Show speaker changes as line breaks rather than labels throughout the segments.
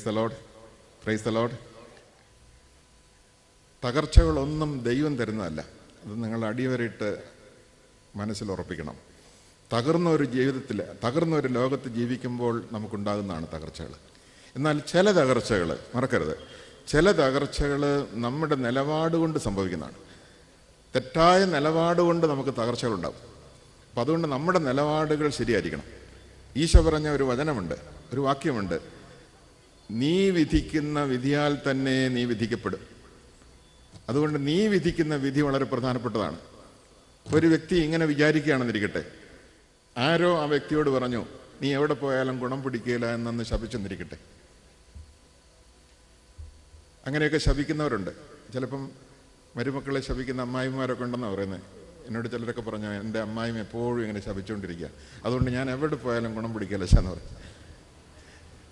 Price the Lord, praise the Lord. തകർച്ചകളൊന്നും ദൈവം തരുന്നതല്ല. അത് നിങ്ങൾ അടിവരയിട്ട് മനസ്സിൽ ഉറപ്പിക്കണം. തകർന്ന ഒരു ജീവിതത്തിൽ, തകർന്ന ഒരു ലോകത്ത് ജീവിക്കുമ്പോൾ നമുക്കുണ്ടാകുന്നതാണ് തകർച്ചകൾ. എന്നാൽ ചില തകർച്ചകൾ മറക്കരുത്, ചില തകർച്ചകൾ നമ്മുടെ നിലപാട് കൊണ്ട് സംഭവിക്കുന്നതാണ്. തെറ്റായ നിലപാട് കൊണ്ട് നമുക്ക് തകർച്ചകളുണ്ടാകും. അപ്പം അതുകൊണ്ട് നമ്മുടെ നിലപാടുകൾ ശരിയായിരിക്കണം. ഈശോ പറഞ്ഞ ഒരു വചനമുണ്ട്, ഒരു വാക്യമുണ്ട്, നീ വിധിക്കുന്ന വിധിയാൽ തന്നെ നീ വിധിക്കപ്പെടും. അതുകൊണ്ട് നീ വിധിക്കുന്ന വിധി വളരെ പ്രധാനപ്പെട്ടതാണ്. ഒരു വ്യക്തി ഇങ്ങനെ വിചാരിക്കുകയാണെന്നിരിക്കട്ടെ, ആരോ ആ വ്യക്തിയോട് പറഞ്ഞു, നീ എവിടെ പോയാലും ഗുണം പിടിക്കുകയില്ല എന്നൊന്ന് ശപിച്ചെന്നിരിക്കട്ടെ. അങ്ങനെയൊക്കെ ശപിക്കുന്നവരുണ്ട്. ചിലപ്പം മരുമക്കളെ ശപിക്കുന്ന അമ്മായിമാരൊക്കെ ഉണ്ടെന്നാണ് പറയുന്നത്. എന്നോട് ചിലരൊക്കെ പറഞ്ഞു, എൻ്റെ അമ്മായിയും എപ്പോഴും ഇങ്ങനെ ശപിച്ചുകൊണ്ടിരിക്കുക, അതുകൊണ്ട് ഞാൻ എവിടെ പോയാലും ഗുണം പിടിക്കുകയില്ല എന്ന് പറയും.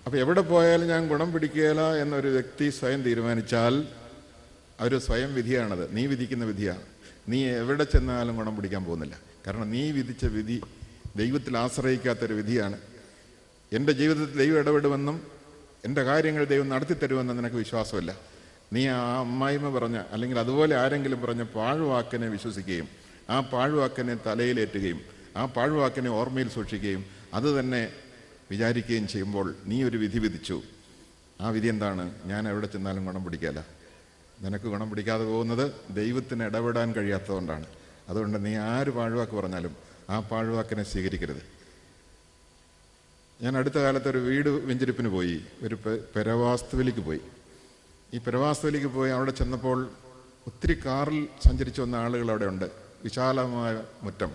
അപ്പോൾ എവിടെ പോയാലും ഞാൻ ഗുണം പിടിക്കുകയില്ല എന്നൊരു വ്യക്തി സ്വയം തീരുമാനിച്ചാൽ ഒരു സ്വയം വിധിയാണത്. നീ വിധിക്കുന്ന വിധിയാണ്. നീ എവിടെ ചെന്നാലും ഗുണം പിടിക്കാൻ പോകുന്നില്ല. കാരണം നീ വിധിച്ച വിധി ദൈവത്തിൽ ആശ്രയിക്കാത്തൊരു വിധിയാണ്. എൻ്റെ ജീവിതത്തിൽ ദൈവം ഇടപെടുമെന്നും എൻ്റെ കാര്യങ്ങൾ ദൈവം നടത്തിത്തരുമെന്നും നിനക്ക് വിശ്വാസമില്ല. നീ ആ അമ്മായിമ്മ പറഞ്ഞ, അല്ലെങ്കിൽ അതുപോലെ ആരെങ്കിലും പറഞ്ഞ പാഴ്വാക്കിനെ വിശ്വസിക്കുകയും ആ പാഴ്വാക്കിനെ തലയിലേറ്റുകയും ആ പാഴ്വാക്കിനെ ഓർമ്മയിൽ സൂക്ഷിക്കുകയും അത് തന്നെ വിചാരിക്കുകയും ചെയ്യുമ്പോൾ നീ ഒരു വിധി വിധിച്ചു. ആ വിധി എന്താണ്? ഞാൻ എവിടെ ചെന്നാലും ഗുണം പിടിക്കാല്ല. നിനക്ക് ഗുണം പിടിക്കാതെ പോകുന്നത് ദൈവത്തിന് ഇടപെടാൻ കഴിയാത്തതുകൊണ്ടാണ്. അതുകൊണ്ട് നീ ആര് പാഴ്വാക്ക് പറഞ്ഞാലും ആ പാഴ്വാക്കിനെ സ്വീകരിക്കരുത്. ഞാൻ അടുത്ത കാലത്ത് ഒരു വീട് വെഞ്ചരിപ്പിന് പോയി, ഒരു പെരവാസ്തുവിലേക്ക് പോയി. ഈ പെരവാസ്തുവിലേക്ക് പോയി അവിടെ ചെന്നപ്പോൾ ഒത്തിരി കാറിൽ സഞ്ചരിച്ചു വന്ന ആളുകൾ അവിടെ ഉണ്ട്. വിശാലമായ മുറ്റം.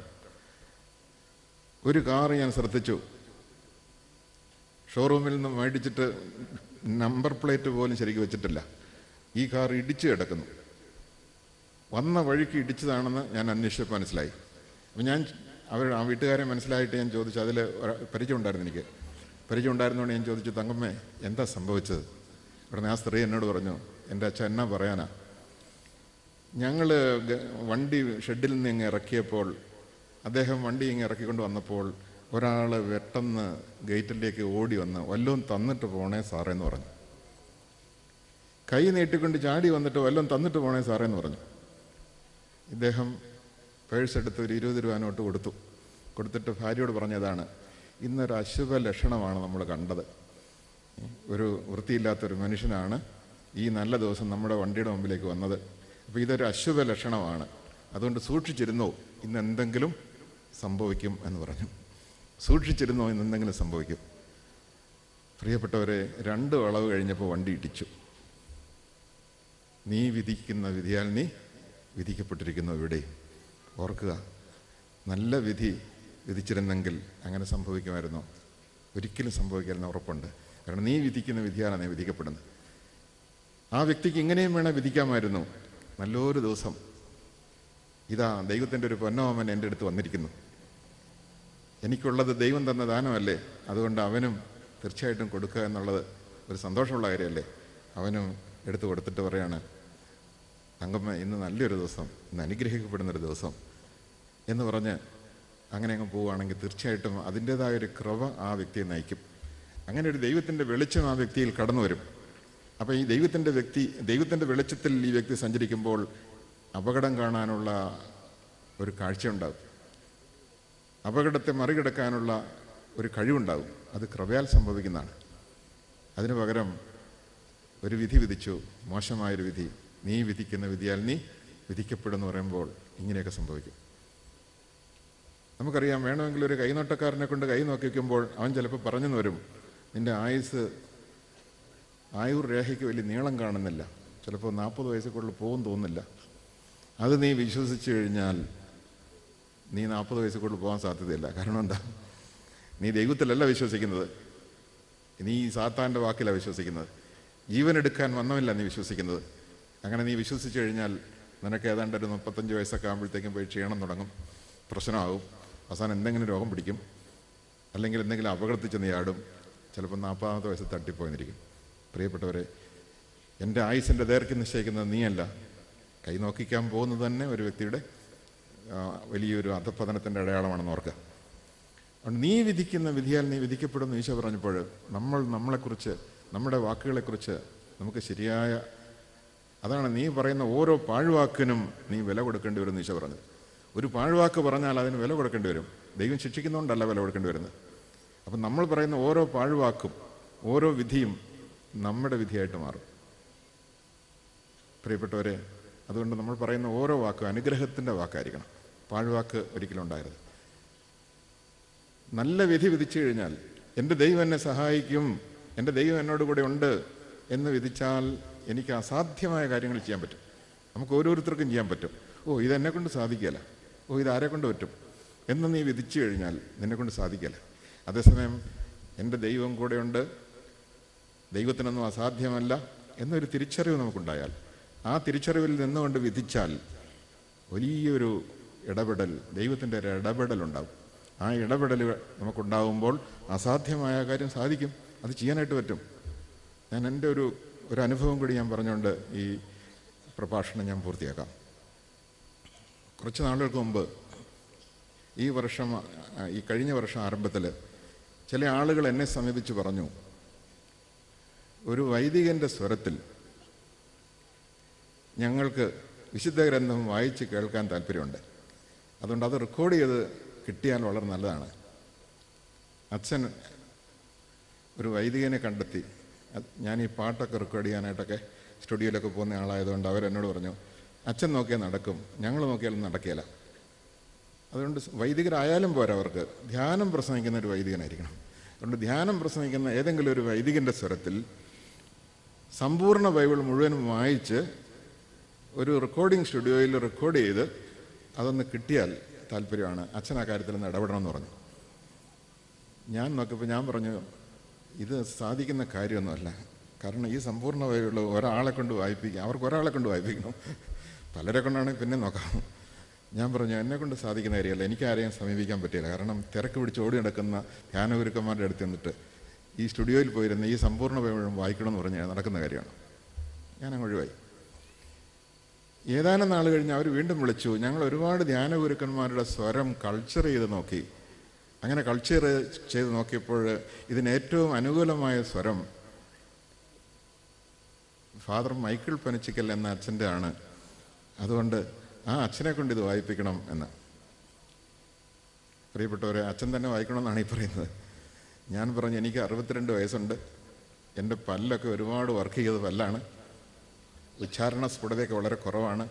ഒരു കാർ ഞാൻ ശ്രദ്ധിച്ചു, ഷോറൂമിൽ നിന്ന് മേടിച്ചിട്ട് നമ്പർ പ്ലേറ്റ് പോലും ശരിക്കും വെച്ചിട്ടില്ല. ഈ കാർ ഇടിച്ചു കിടക്കുന്നു. വന്ന വഴിക്ക് ഇടിച്ചതാണെന്ന് ഞാൻ അന്വേഷിച്ചപ്പോൾ മനസ്സിലായി. അപ്പം ഞാൻ ആ വീട്ടുകാരെ മനസ്സിലായിട്ട് ഞാൻ ചോദിച്ചു, അതിൽ പരിചയം ഉണ്ടായിരുന്നു, എനിക്ക് പരിചയം ഉണ്ടായിരുന്നുകൊണ്ട് ഞാൻ ചോദിച്ചു, തങ്കമ്മേ എന്താ സംഭവിച്ചത്? ഉടനെ ആ സ്ത്രീ എന്നോട് പറഞ്ഞു, എൻ്റെ അച്ഛൻ എന്നാ പറയാനാ, ഞങ്ങൾ വണ്ടി ഷെഡിൽ നിന്ന് ഇങ്ങ് ഇറക്കിയപ്പോൾ, അദ്ദേഹം വണ്ടി ഇങ്ങ് ഇറക്കിക്കൊണ്ട് വന്നപ്പോൾ ഒരാൾ പെട്ടെന്ന് ഗേറ്റിലേക്ക് ഓടി വന്ന് വല്ലതും തന്നിട്ട് പോണേ സാറേ എന്ന് പറഞ്ഞു. കൈ നീട്ടിക്കൊണ്ട് ചാടി വന്നിട്ട് വല്ലതും തന്നിട്ട് പോണേ സാറേ എന്ന് പറഞ്ഞു. ഇദ്ദേഹം പേഴ്സ് എടുത്ത് ഒരു 20 രൂപ നോട്ട് കൊടുത്തിട്ട് ഭാര്യയോട് പറഞ്ഞതാണ്, ഇന്നൊരു അശുഭ ലക്ഷണമാണ് നമ്മൾ കണ്ടത്. ഒരു വൃത്തിയില്ലാത്തൊരു മനുഷ്യനാണ് ഈ നല്ല ദിവസം നമ്മുടെ വണ്ടിയുടെ മുമ്പിലേക്ക് വന്നത്. അപ്പോൾ ഇതൊരു അശുഭ ലക്ഷണമാണ്, അതുകൊണ്ട് സൂക്ഷിച്ചിരുന്നോ, ഇന്ന് എന്തെങ്കിലും സംഭവിക്കും എന്ന് പറഞ്ഞു. സൂക്ഷിച്ചിരുന്നോ, ഇന്ന് എന്തെങ്കിലും സംഭവിക്കും. പ്രിയപ്പെട്ടവരെ, 2 വളവ് കഴിഞ്ഞപ്പോൾ വണ്ടി ഇടിച്ചു. നീ വിധിക്കുന്ന വിധിയാൽ നീ വിധിക്കപ്പെട്ടിരിക്കുന്നു. ഇവിടെ ഓർക്കുക, നല്ല വിധി വിധിച്ചിരുന്നെങ്കിൽ അങ്ങനെ സംഭവിക്കുമായിരുന്നോ? ഒരിക്കലും സംഭവിക്കാമെന്ന് ഉറപ്പുണ്ട്. കാരണം നീ വിധിക്കുന്ന വിധിയാണ് നീ വിധിക്കപ്പെടുന്നത്. ആ വ്യക്തിക്ക് ഇങ്ങനെയും വേണേൽ വിധിക്കാമായിരുന്നു, നല്ലൊരു ദിവസം ഇതാ ദൈവത്തിൻ്റെ ഒരു പൊന്നോമൻ എൻ്റെ അടുത്ത് വന്നിരിക്കുന്നു, എനിക്കുള്ളത് ദൈവം തന്ന ദാനമല്ലേ, അതുകൊണ്ട് അവനും തീർച്ചയായിട്ടും കൊടുക്കുക എന്നുള്ളത് ഒരു സന്തോഷമുള്ള കാര്യമല്ലേ. അവനും എടുത്ത് കൊടുത്തിട്ട് പറയാണ്, തങ്കമ്മ ഇന്ന് നല്ലൊരു ദിവസം, ഇന്ന് അനുഗ്രഹിക്കപ്പെടുന്നൊരു ദിവസം എന്ന് പറഞ്ഞ് അങ്ങനെ അങ്ങ് പോവുകയാണെങ്കിൽ തീർച്ചയായിട്ടും അതിൻ്റേതായൊരു കൃപ ആ വ്യക്തിയെ നയിക്കും. അങ്ങനെ ഒരു ദൈവത്തിൻ്റെ വെളിച്ചം ആ വ്യക്തിയിൽ കടന്നു വരും. അപ്പോൾ ഈ ദൈവത്തിൻ്റെ വെളിച്ചത്തിൽ ഈ വ്യക്തി സഞ്ചരിക്കുമ്പോൾ അപകടം കാണാനുള്ള ഒരു കാഴ്ചയുണ്ടാകും, അപകടത്തെ മറികടക്കാനുള്ള ഒരു കഴിവുണ്ടാകും. അത് കൃപയാൽ സംഭവിക്കുന്നതാണ്. അതിനു പകരം ഒരു വിധി വിധിച്ചു, മോശമായൊരു വിധി, നീ വിധിക്കുന്ന വിധിയാൽ നീ വിധിക്കപ്പെടുമെന്ന് പറയുമ്പോൾ ഇങ്ങനെയൊക്കെ സംഭവിക്കും. നമുക്കറിയാം, വേണമെങ്കിൽ ഒരു കൈനോട്ടക്കാരനെ കൊണ്ട് കൈ നോക്കി വയ്ക്കുമ്പോൾ അവൻ ചിലപ്പോൾ പറഞ്ഞെന്ന് വരും, നിൻ്റെ ആയുർ രേഖയ്ക്ക് വലിയ നീളം കാണുന്നില്ല, ചിലപ്പോൾ 40 വയസ്സിൽ കൂടുതൽ പോകും തോന്നുന്നില്ല. അത് നീ വിശ്വസിച്ച് കഴിഞ്ഞാൽ നീ 40 വയസ്സിൽ കൂടുതൽ പോകാൻ സാധ്യതയില്ല. കാരണം എന്താ? നീ ദൈവത്തിലല്ല വിശ്വസിക്കുന്നത്, നീ സാത്താൻ്റെ വാക്കിലാണ് വിശ്വസിക്കുന്നത്. ജീവനെടുക്കാൻ വന്നവല്ല നീ വിശ്വസിക്കുന്നത്. അങ്ങനെ നീ വിശ്വസിച്ച് കഴിഞ്ഞാൽ നിനക്ക് ഏതാണ്ട് ഒരു 35 വയസ്സൊക്കെ ആകുമ്പോഴത്തേക്കും പോയി ക്ഷീണം തുടങ്ങും, പ്രശ്നമാകും, അവസാനം എന്തെങ്കിലും രോഗം പിടിക്കും, അല്ലെങ്കിൽ എന്തെങ്കിലും അപകടത്തിൽ ചെന്ന് ചാടും, ചിലപ്പോൾ 40-ാമത്തെ വയസ്സിൽ തട്ടിപ്പോയിരിക്കും. പ്രിയപ്പെട്ടവരെ, എൻ്റെ ആയുസിൻ്റെ ദൈർഘ്യം നിശ്ചയിക്കുന്നത് നീയല്ല, കൈ നോക്കിക്കാൻ പോകുന്നത് തന്നെ ഒരു വ്യക്തിയുടെ വലിയൊരു അധപ്പതനത്തിൻ്റെ അടയാളമാണെന്ന് ഓർക്കുക. അതുകൊണ്ട് നീ വിധിക്കുന്ന വിധിയാൽ നീ വിധിക്കപ്പെടുമെന്ന് ഈശോ പറഞ്ഞപ്പോൾ നമ്മളെക്കുറിച്ച് നമ്മുടെ വാക്കുകളെക്കുറിച്ച് നമുക്ക് ശരിയായ, അതാണ് നീ പറയുന്ന ഓരോ പാഴ്വാക്കിനും നീ വില കൊടുക്കേണ്ടി വരും എന്ന് ഈശോ പറഞ്ഞത്. ഒരു പാഴ്വാക്ക് പറഞ്ഞാൽ അതിന് വില കൊടുക്കേണ്ടി വരും. ദൈവം ശിക്ഷിക്കുന്നതുകൊണ്ടല്ല വില കൊടുക്കേണ്ടി വരുന്നത്. അപ്പം നമ്മൾ പറയുന്ന ഓരോ പാഴ്വാക്കും ഓരോ വിധിയും നമ്മുടെ വിധിയായിട്ട് മാറും. പ്രിയപ്പെട്ടവരെ, അതുകൊണ്ട് നമ്മൾ പറയുന്ന ഓരോ വാക്കും അനുഗ്രഹത്തിൻ്റെ വാക്കായിരിക്കണം, പാഴ്വാക്ക് ഒരിക്കലും ഉണ്ടാകരുത്. നല്ല വിധി വിധിച്ചു കഴിഞ്ഞാൽ എൻ്റെ ദൈവം എന്നെ സഹായിക്കും, എൻ്റെ ദൈവം എന്നോട് കൂടെ ഉണ്ട് എന്ന് വിധിച്ചാൽ എനിക്ക് അസാധ്യമായ കാര്യങ്ങൾ ചെയ്യാൻ പറ്റും. നമുക്ക് ഓരോരുത്തർക്കും ചെയ്യാൻ പറ്റും. ഓ, ഇതെന്നെക്കൊണ്ട് സാധിക്കില്ല, ഓ ഇതാരെ കൊണ്ട് പറ്റും എന്ന് നീ വിധിച്ചു കഴിഞ്ഞാൽ നിന്നെക്കൊണ്ട് സാധിക്കില്ല. അതേസമയം എൻ്റെ ദൈവം കൂടെയുണ്ട്, ദൈവത്തിനൊന്നും അസാധ്യമല്ല എന്നൊരു തിരിച്ചറിവ് നമുക്കുണ്ടായാൽ, ആ തിരിച്ചറിവിൽ നിന്നുകൊണ്ട് വിധിച്ചാൽ വലിയൊരു ഇടപെടൽ, ദൈവത്തിൻ്റെ ഒരു ഇടപെടലുണ്ടാകും. ആ ഇടപെടൽ നമുക്കുണ്ടാകുമ്പോൾ അസാധ്യമായ കാര്യം സാധിക്കും, അത് ചെയ്യാനായിട്ട് പറ്റും. ഞാൻ എൻ്റെ ഒരു അനുഭവം കൂടി ഞാൻ പറഞ്ഞുകൊണ്ട് ഈ പ്രഭാഷണം ഞാൻ പൂർത്തിയാക്കാം. കുറച്ച് നാളുകൾക്ക് മുമ്പ് ഈ കഴിഞ്ഞ വർഷം ആരംഭത്തിൽ ചില ആളുകൾ എന്നെ സമീപിച്ച് പറഞ്ഞു, ഒരു വൈദികൻ്റെ സ്വരത്തിൽ ഞങ്ങൾക്ക് വിശുദ്ധ ഗ്രന്ഥം വായിച്ച് കേൾക്കാൻ താല്പര്യമുണ്ട്, അതുകൊണ്ട് അത് റെക്കോർഡ് ചെയ്ത് കിട്ടിയാൽ വളരെ നല്ലതാണ്. അച്ഛൻ ഒരു വൈദികനെ കണ്ടെത്തി. ഞാൻ ഈ പാട്ടൊക്കെ റെക്കോർഡ് ചെയ്യാനായിട്ടൊക്കെ സ്റ്റുഡിയോയിലൊക്കെ പോകുന്ന ആളായതുകൊണ്ട് അവരെന്നോട് പറഞ്ഞു, അച്ഛൻ നോക്കിയാൽ നടക്കും, ഞങ്ങൾ നോക്കിയാലും നടക്കില്ല. അതുകൊണ്ട് വൈദികരായാലും പോരാ, അവർക്ക് ധ്യാനം പ്രസംഗിക്കുന്ന ഒരു വൈദികനായിരിക്കണം. അതുകൊണ്ട് ധ്യാനം പ്രസംഗിക്കുന്ന ഏതെങ്കിലും ഒരു വൈദികൻ്റെ സ്വരത്തിൽ സമ്പൂർണ്ണ ബൈബിൾ മുഴുവനും വായിച്ച് ഒരു റെക്കോർഡിംഗ് സ്റ്റുഡിയോയിൽ റെക്കോർഡ് ചെയ്ത് അതൊന്ന് കിട്ടിയാൽ താല്പര്യമാണ്. അച്ഛൻ ആ കാര്യത്തിൽ നിന്ന് ഇടപെടണമെന്ന് പറഞ്ഞു. ഞാൻ നോക്കിയപ്പോൾ ഞാൻ പറഞ്ഞു, ഇത് സാധിക്കുന്ന കാര്യമൊന്നുമല്ല. കാരണം ഈ സമ്പൂർണ്ണ ബൈബിൾ ഒരാളെ കൊണ്ട് വായിപ്പിക്കുക, അവർക്ക് ഒരാളെ കൊണ്ട് വായിപ്പിക്കണം, പലരെ കൊണ്ടാണെങ്കിൽ പിന്നെ നോക്കാം. ഞാൻ പറഞ്ഞു, എന്നെക്കൊണ്ട് സാധിക്കുന്ന കാര്യമല്ല, എനിക്ക് ആരെയും സമീപിക്കാൻ പറ്റില്ല. കാരണം തിരക്ക് പിടിച്ച് ഓടി നടക്കുന്ന ധ്യാനഗുരുക്കന്മാരുടെ അടുത്ത് നിന്നിട്ട് ഈ സ്റ്റുഡിയോയിൽ പോയിരുന്ന ഈ സമ്പൂർണ്ണ ബൈബിൾ വായിക്കണമെന്ന് പറഞ്ഞാൽ നടക്കുന്ന കാര്യമാണ്. ഞാനങ്ങ് ഒഴിവായി. ഏതാനും നാൾ കഴിഞ്ഞ് അവർ വീണ്ടും വിളിച്ചു. ഞങ്ങൾ ഒരുപാട് ധ്യാനഗുരുക്കന്മാരുടെ സ്വരം കൾച്ചർ ചെയ്ത് നോക്കി. അങ്ങനെ കൾച്ചർ ചെയ്ത് നോക്കിയപ്പോൾ ഇതിന് ഏറ്റവും അനുകൂലമായ സ്വരം ഫാദർ മൈക്കിൾ പനച്ചിക്കൽ എന്ന അച്ഛൻ്റെ ആണ്. അതുകൊണ്ട് ആ അച്ഛനെ കൊണ്ട് ഇത് വായിപ്പിക്കണം എന്ന്. പ്രിയപ്പെട്ടവരെ, അച്ഛൻ തന്നെ വായിക്കണമെന്നാണ് ഈ പറയുന്നത്. ഞാൻ പറഞ്ഞു, എനിക്ക് 62 വയസ്സുണ്ട്, എൻ്റെ പല്ലൊക്കെ ഒരുപാട് വർക്ക് ചെയ്ത പല്ലാണ്, ഉച്ചാരണ സ്ഫുടതയൊക്കെ വളരെ കുറവാണ്,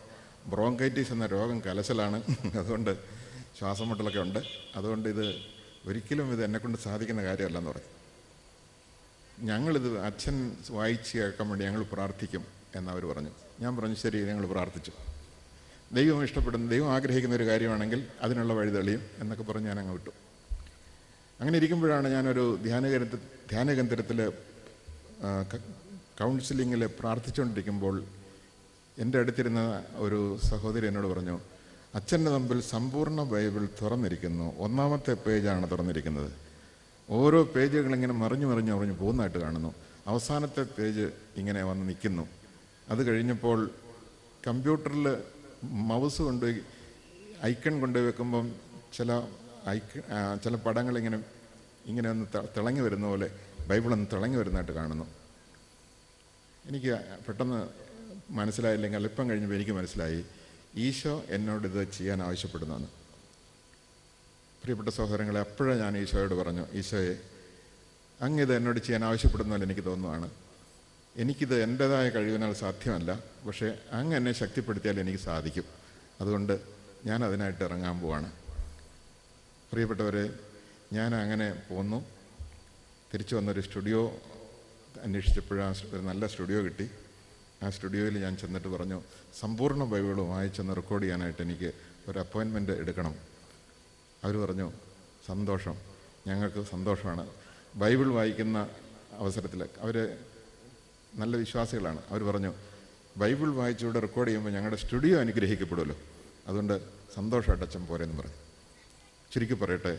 ബ്രോങ്കൈറ്റിസ് എന്ന രോഗം കലശലാണ്, അതുകൊണ്ട് ശ്വാസം മുട്ടലൊക്കെ ഉണ്ട്, അതുകൊണ്ട് ഇത് ഒരിക്കലും എന്നെക്കൊണ്ട് സാധിക്കുന്ന കാര്യമല്ലെന്ന് പറഞ്ഞു. ഞങ്ങളിത് അച്ഛൻ വായിച്ച് കേൾക്കാൻ വേണ്ടി ഞങ്ങൾ പ്രാർത്ഥിക്കും എന്നവർ പറഞ്ഞു. ഞാൻ പറഞ്ഞു, ശരി, ഞങ്ങൾ പ്രാർത്ഥിച്ചു. ദൈവം ഇഷ്ടപ്പെടുന്ന, ദൈവം ആഗ്രഹിക്കുന്ന ഒരു കാര്യമാണെങ്കിൽ അതിനുള്ള വഴി തെളിയും എന്നൊക്കെ പറഞ്ഞ് ഞാൻ അങ്ങ് വിട്ടു. അങ്ങനെ ഇരിക്കുമ്പോഴാണ് ഞാനൊരു ധ്യാനകേന്ദ്രത്തിൽ കൗൺസിലിങ്ങിൽ പ്രാർത്ഥിച്ചുകൊണ്ടിരിക്കുമ്പോൾ എൻ്റെ അടുത്തിരുന്ന ഒരു സഹോദരി എന്നോട് പറഞ്ഞു, അച്ഛൻ്റെ മുമ്പിൽ സമ്പൂർണ്ണ ബൈബിൾ തുറന്നിരിക്കുന്നു, 1-ാമത്തെ പേജാണ് തുറന്നിരിക്കുന്നത്, ഓരോ പേജുകളിങ്ങനെ മറിഞ്ഞു പോകുന്നതായിട്ട് കാണുന്നു, അവസാനത്തെ പേജ് ഇങ്ങനെ വന്ന് നിൽക്കുന്നു. അത് കഴിഞ്ഞപ്പോൾ കമ്പ്യൂട്ടറിൽ മൗസ് കൊണ്ടുപോയി ഐക്കൺ കൊണ്ടുപോയി വെക്കുമ്പം ചില പടങ്ങളിങ്ങനെ ഒന്ന് തിളങ്ങി വരുന്ന പോലെ ബൈബിളൊന്ന് തിളങ്ങി വരുന്നതായിട്ട് കാണുന്നു. എനിക്ക് പെട്ടെന്ന് മനസ്സിലായില്ലെങ്കിൽ അല്പം കഴിഞ്ഞപ്പോൾ എനിക്ക് മനസ്സിലായി, ഈശോ എന്നോടിത് ചെയ്യാൻ ആവശ്യപ്പെടുന്നതെന്ന്. പ്രിയപ്പെട്ട സഹോദരങ്ങളെ, അപ്പോഴേ ഞാൻ ഈശോയോട് പറഞ്ഞു, ഈശോയെ, അങ്ങിത് എന്നോട് ചെയ്യാൻ ആവശ്യപ്പെടുന്നതല്ല എനിക്ക് തോന്നുവാണ്. എനിക്കിത് എൻ്റേതായ കഴിവിനാൽ സാധ്യമല്ല, പക്ഷേ അങ്ങ് എന്നെ ശക്തിപ്പെടുത്തിയാൽ എനിക്ക് സാധിക്കും. അതുകൊണ്ട് ഞാൻ അതിനായിട്ട് ഇറങ്ങാൻ പോവാണ്. പ്രിയപ്പെട്ടവരെ, ഞാൻ അങ്ങനെ പോന്നു. തിരിച്ചു വന്നൊരു സ്റ്റുഡിയോ അന്വേഷിച്ചപ്പോഴാണ് ഒരു നല്ല സ്റ്റുഡിയോ കിട്ടി. ആ സ്റ്റുഡിയോയിൽ ഞാൻ ചെന്നിട്ട് പറഞ്ഞു, സമ്പൂർണ്ണ ബൈബിൾ വായിച്ചൊന്ന് റെക്കോർഡ് ചെയ്യാനായിട്ട് എനിക്ക് ഒരു അപ്പോയിൻമെൻറ്റ് എടുക്കണം. അവർ പറഞ്ഞു, സന്തോഷം, ഞങ്ങൾക്ക് സന്തോഷമാണ്. ബൈബിൾ വായിക്കുന്ന അവസരത്തിൽ അവർ നല്ല വിശ്വാസികളാണ്. അവർ പറഞ്ഞു, ബൈബിൾ വായിച്ചുകൂടെ റെക്കോർഡ് ചെയ്യുമ്പോൾ ഞങ്ങളുടെ സ്റ്റുഡിയോ അനുഗ്രഹിക്കപ്പെടുമല്ലോ, അതുകൊണ്ട് സന്തോഷമായിട്ട് അച്ഛൻ പോരെന്ന് പറഞ്ഞു. ചുരുക്കി പറയട്ടെ,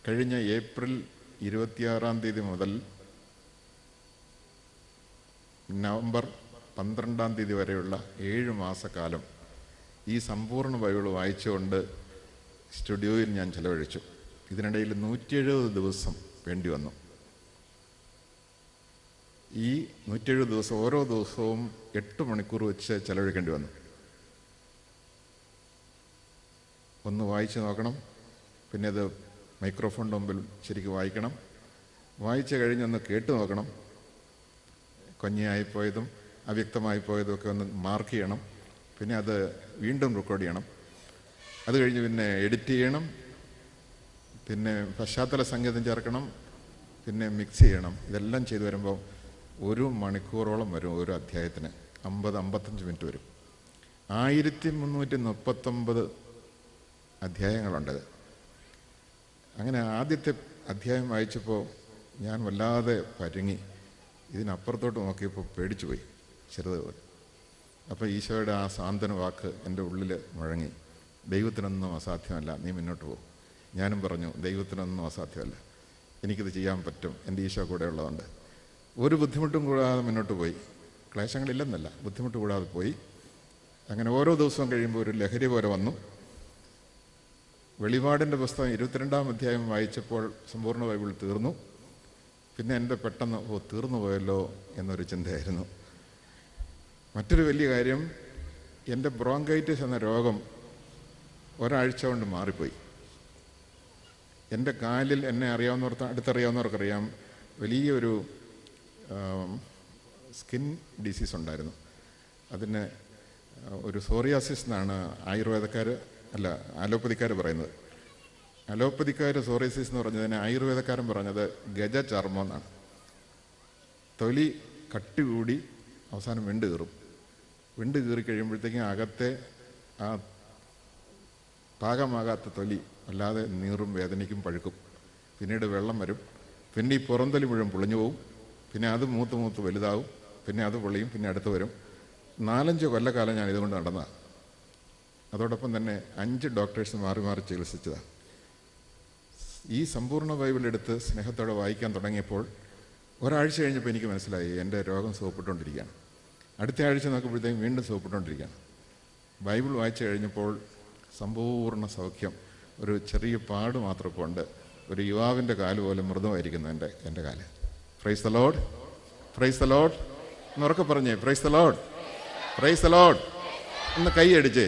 കഴിഞ്ഞ ഏപ്രിൽ 26-ാം തീയതി മുതൽ നവംബർ 12-ാം തീയതി വരെയുള്ള 7 മാസക്കാലം ഈ സമ്പൂർണ്ണ ബൈബിൾ വായിച്ചുകൊണ്ട് സ്റ്റുഡിയോയിൽ ഞാൻ ചെലവഴിച്ചു. ഇതിനിടയിൽ 170 ദിവസം വേണ്ടി വന്നു. ഈ 170 ദിവസം ഓരോ ദിവസവും 8 മണിക്കൂർ വെച്ച് ചെലവഴിക്കേണ്ടി വന്നു. ഒന്ന് വായിച്ച് നോക്കണം, പിന്നെ അത് മൈക്രോഫോണിൻ്റെ മുമ്പിൽ ശരിക്കും വായിക്കണം, വായിച്ച് കഴിഞ്ഞൊന്ന് കേട്ട് നോക്കണം, കൊഞ്ഞയായിപ്പോയതും അവ്യക്തമായി പോയതും ഒക്കെ ഒന്ന് മാർക്ക് ചെയ്യണം, പിന്നെ അത് വീണ്ടും റെക്കോർഡ് ചെയ്യണം, അത് കഴിഞ്ഞ് പിന്നെ എഡിറ്റ് ചെയ്യണം, പിന്നെ പശ്ചാത്തല സംഗീതം ചേർക്കണം, പിന്നെ മിക്സ് ചെയ്യണം. ഇതെല്ലാം ചെയ്തു വരുമ്പോൾ 1 മണിക്കൂറോളം വരും ഓരോ അധ്യായത്തിന്. 50-55 മിനിറ്റ് വരും. 1339 അധ്യായങ്ങളുണ്ട്. അങ്ങനെ ആദ്യത്തെ അധ്യായം വായിച്ചപ്പോൾ ഞാൻ വല്ലാതെ പരുങ്ങി. ഇതിനപ്പുറത്തോട്ട് നോക്കിയപ്പോൾ പേടിച്ചു പോയി, ചെറുത് പോലെ. അപ്പോൾ ഈശോയുടെ ആ സാന്ത്വന വാക്ക് എൻ്റെ ഉള്ളിൽ മുഴങ്ങി. ദൈവത്തിനൊന്നും അസാധ്യമല്ല, നീ മുന്നോട്ട് പോകും. ഞാനും പറഞ്ഞു, ദൈവത്തിനൊന്നും അസാധ്യമല്ല, എനിക്കിത് ചെയ്യാൻ പറ്റും, എൻ്റെ ഈശോ കൂടെ ഉള്ളതുകൊണ്ട്. ഒരു ബുദ്ധിമുട്ടും കൂടാതെ മുന്നോട്ട് പോയി. ക്ലേശങ്ങളില്ലെന്നല്ല, ബുദ്ധിമുട്ട് കൂടാതെ പോയി. അങ്ങനെ ഓരോ ദിവസവും കഴിയുമ്പോൾ ഒരു ലഹരി പോലെ വന്നു. വെളിപാടിൻ്റെ പുസ്തകം 22-ാം അധ്യായം വായിച്ചപ്പോൾ സമ്പൂർണ്ണ ബൈബിൾ തീർന്നു. പിന്നെ എൻ്റെ പെട്ടെന്ന് തീർന്നു പോയല്ലോ എന്നൊരു ചിന്തയായിരുന്നു. മറ്റൊരു വലിയ കാര്യം, എൻ്റെ ബ്രോങ്കൈറ്റിസ് എന്ന രോഗം ഒരാഴ്ച കൊണ്ട് മാറിപ്പോയി. എൻ്റെ കാലിൽ എന്നെ അടുത്തറിയാവുന്നവർക്കറിയാം, വലിയൊരു സ്കിൻ ഡിസീസ് ഉണ്ടായിരുന്നു. അതിന് ഒരു സോറിയാസിസ് എന്നാണ് അലോപ്പതിക്കാർ പറയുന്നത്. അലോപ്പതിക്കാർ സോറിയാസിസ് എന്ന് പറഞ്ഞതിന് ആയുർവേദക്കാരൻ പറഞ്ഞത് ഗജചർമ്മം എന്നാണ്. തൊലി കട്ടി കൂടി അവസാനം വിണ്ട് കീറും. വിണ്ട് കീറി കഴിയുമ്പോഴത്തേക്കും അകത്തെ ആ പാകമാകാത്ത തൊലി അല്ലാതെ നീറും, വേദനയ്ക്കും, പഴുക്കും. പിന്നീട് വെള്ളം വരും. പിന്നെ ഈ പുറംതൊലി മുഴുവൻ പൊളിഞ്ഞു പോവും. പിന്നെ അത് മൂത്ത് വലുതാവും. പിന്നെ അത് പൊളിയും. പിന്നെ അടുത്ത് വരും. 4-5 കൊല്ലക്കാലം ഞാൻ ഇതുകൊണ്ട് നടന്നതാണ്. അതോടൊപ്പം തന്നെ 5 ഡോക്ടേഴ്സ് മാറി മാറി ചികിത്സിച്ചതാണ്. ഈ സമ്പൂർണ്ണ ബൈബിൾ എടുത്ത് സ്നേഹത്തോടെ വായിക്കാൻ തുടങ്ങിയപ്പോൾ ഒരാഴ്ച കഴിഞ്ഞപ്പോൾ എനിക്ക് മനസ്സിലായി, എൻ്റെ രോഗം സുഖപ്പെട്ടുകൊണ്ടിരിക്കുകയാണ്. അടുത്ത ആഴ്ച നോക്കുമ്പോഴത്തേക്കും വീണ്ടും സുഖപ്പെട്ടുകൊണ്ടിരിക്കുകയാണ്. ബൈബിൾ വായിച്ചു കഴിഞ്ഞപ്പോൾ സമ്പൂർണ്ണ സൗഖ്യം. ഒരു ചെറിയ പാട് മാത്രം ഇപ്പോൾ ഉണ്ട്. ഒരു യുവാവിൻ്റെ കാല് പോലെ മൃദുവായിരിക്കുന്നു എൻ്റെ കാല്. Praise the Lord, praise the Lord എന്നുറക്കെ പറഞ്ഞേ, praise the Lord, praise the Lord എന്ന് കൈ അടിച്ചേ.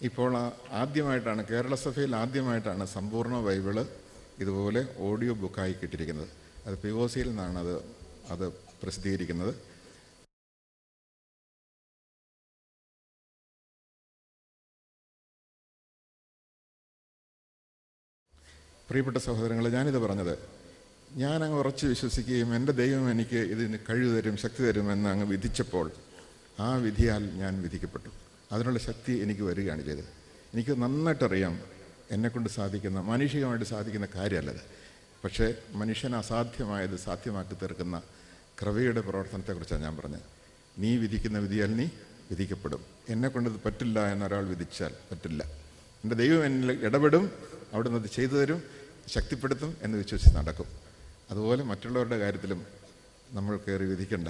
ഇപ്പോൾ ആദ്യമായിട്ടാണ്, കേരള സഭയിൽ ആദ്യമായിട്ടാണ് സമ്പൂർണ്ണ ബൈബിള് ഇതുപോലെ ഓഡിയോ ബുക്കായി കിട്ടിയിരിക്കുന്നത്. അത് POCയിൽ നിന്നാണ് അത് പ്രസിദ്ധീകരിക്കുന്നത്. പ്രിയപ്പെട്ട സഹോദരങ്ങളെ, ഞാനിത് പറഞ്ഞത് ഞാനങ്ങ് ഉറച്ച് വിശ്വസിക്കുകയും എൻ്റെ ദൈവം എനിക്ക് ഇതിന് കഴിവ് തരും, ശക്തി തരുമെന്ന് അങ്ങ് വിധിച്ചപ്പോൾ ആ വിധിയാൽ ഞാൻ വിധിക്കപ്പെട്ടു. അതിനുള്ള ശക്തി എനിക്ക് വരികയാണ് ചെയ്തത്. എനിക്ക് നന്നായിട്ടറിയാം എന്നെക്കൊണ്ട് സാധിക്കുന്ന, മാനുഷികമായിട്ട് സാധിക്കുന്ന കാര്യമല്ലത്. പക്ഷേ മനുഷ്യന് അസാധ്യമായത് സാധ്യമാക്കി തീർക്കുന്ന കൃപയുടെ പ്രവർത്തനത്തെക്കുറിച്ചാണ് ഞാൻ പറഞ്ഞത്. നീ വിധിക്കുന്ന വിധിയാൽ നീ വിധിക്കപ്പെടും. എന്നെക്കൊണ്ടത് പറ്റില്ല എന്നൊരാൾ വിധിച്ചാൽ പറ്റില്ല. എൻ്റെ ദൈവം എന്നിൽ ഇടപെടും, അവിടുന്ന് അത് ചെയ്തു തരും, ശക്തിപ്പെടുത്തും എന്ന് വിശ്വസിച്ച് നടക്കും. അതുപോലെ മറ്റുള്ളവരുടെ കാര്യത്തിലും നമ്മൾ കയറി വിധിക്കണ്ട.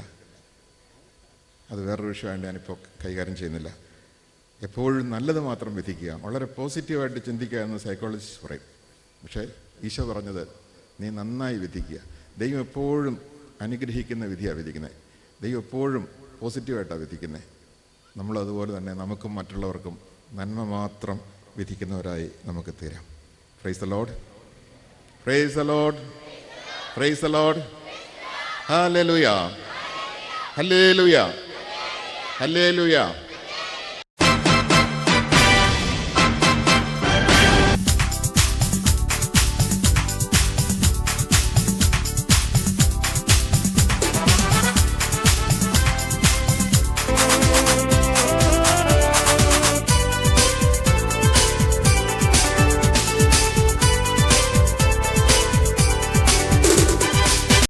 അത് വേറൊരു വിഷയമായിട്ട് ഞാനിപ്പോൾ കൈകാര്യം ചെയ്യുന്നില്ല. എപ്പോഴും നല്ലത് മാത്രം വിധിക്കുക, വളരെ പോസിറ്റീവായിട്ട് ചിന്തിക്കുക എന്ന് സൈക്കോളജിസ്റ്റ് പറയും. പക്ഷേ ഈശോ പറഞ്ഞത് നീ നന്നായി വിധിക്കുക. ദൈവം എപ്പോഴും അനുഗ്രഹിക്കുന്ന വിധിയാണ് വിധിക്കുന്നത്. ദൈവം എപ്പോഴും പോസിറ്റീവായിട്ടാണ് വിധിക്കുന്നത്. നമ്മളതുപോലെ തന്നെ നമുക്കും മറ്റുള്ളവർക്കും നന്മ മാത്രം വിധിക്കുന്നവരായി നമുക്ക് തീരാം. Praise the Lord, praise the Lord, praise the Lord. Hallelujah, hallelujah, hallelujah.